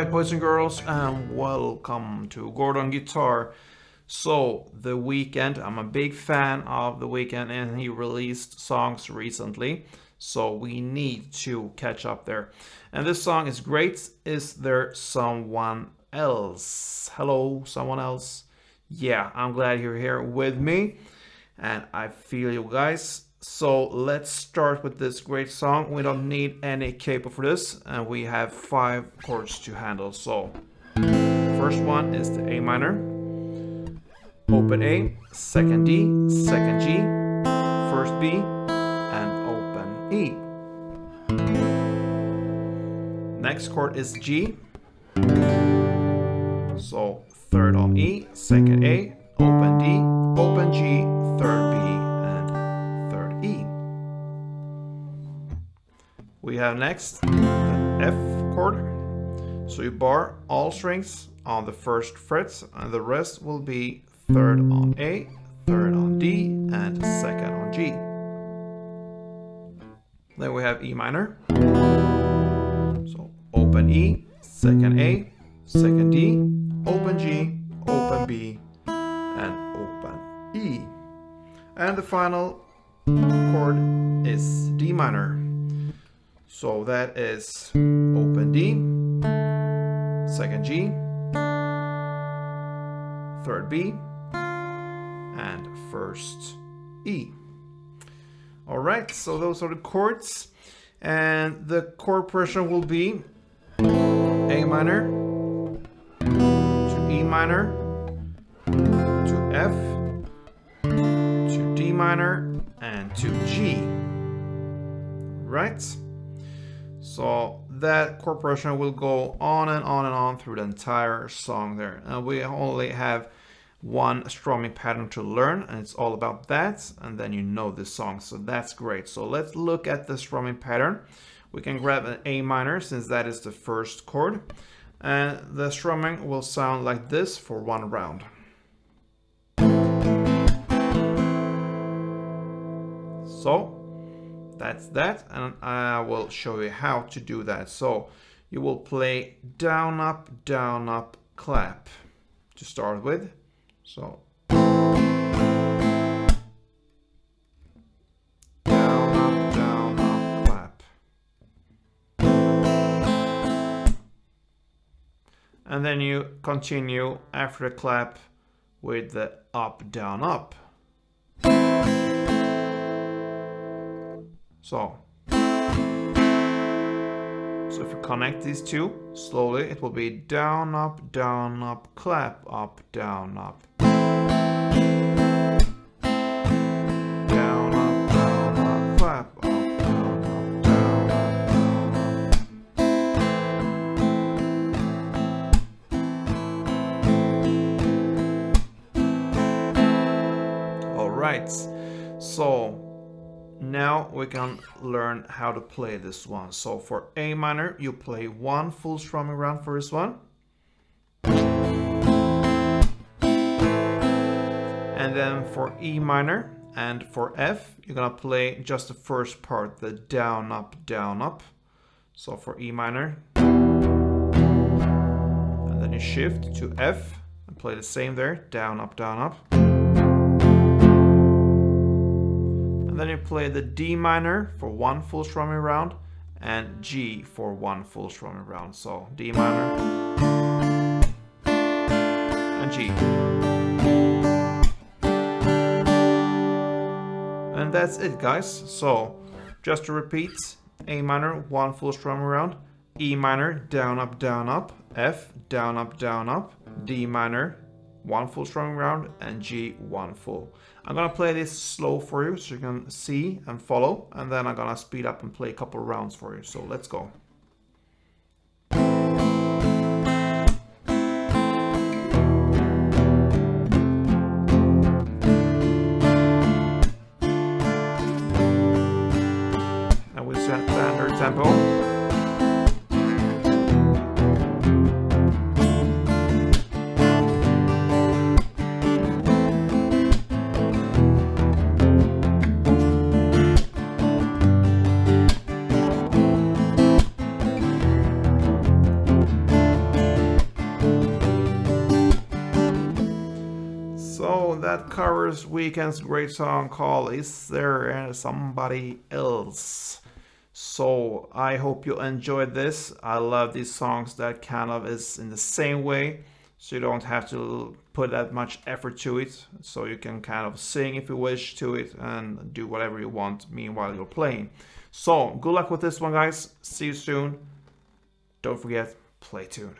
Alright, boys and girls, and welcome to Gordon Guitar. So, The Weeknd, I'm a big fan of The Weeknd, and he released songs recently, so we need to catch up there. And this song is great. Is there someone else? Hello, someone else? Yeah, I'm glad you're here with me, and I feel you guys. So let's start with this great song. We don't need any capo for this, and we have 5 chords to handle. So first one is the A minor, open A, second D, second G, first B, and open E. Next chord is G. So third on E, second A, open D, open G, third B, and third E. We have next the F chord. So you bar all strings on the first frets, and the rest will be third on A, third on D, and second on G. Then we have E minor. So open E, second A, second D, open G, open B, and open E. And the final chord is D minor. So that is open D, second G, third B, and first E. Alright, so those are the chords. And the chord progression will be A minor to E minor to F to D minor and to G. Right? So that chord progression will go on and on and on through the entire song there. And we only have one strumming pattern to learn, and it's all about that, and then you know this song, so that's great. So let's look at the strumming pattern. We can grab an A minor since that is the first chord, and the strumming will sound like this for one round. So that's that, and I will show you how to do that. So you will play down, up, clap to start with. So down, up, clap. And then you continue after the clap with the up, down, up. So if you connect these two slowly, it will be down, up, clap, up, down, up. Down, up, clap, up, down, up, down, up. All right, so now we can learn how to play this one. So for A minor, you play one full strumming round for this one. And then for E minor and for F, you're gonna play just the first part, the down, up, down, up. So for E minor, and then you shift to F and play the same there, down, up, down, up. Then you play the D minor for one full strumming round and G for one full strumming round. So D minor and G. And that's it, guys. So just to repeat, A minor, one full strumming round, E minor, down, up, F, down, up, D minor, one full strumming round, and G, one full. I'm gonna play this slow for you so you can see and follow, and then I'm gonna speed up and play a couple rounds for you. So let's go. And we set standard tempo. that covers Weeknd's great song called Is There Somebody Else? So I hope you enjoyed this. I love these songs that kind of is in the same way, so you don't have to put that much effort to it. So you can kind of sing if you wish to it and do whatever you want meanwhile you're playing. So good luck with this one, guys. See you soon. Don't forget, play tuned.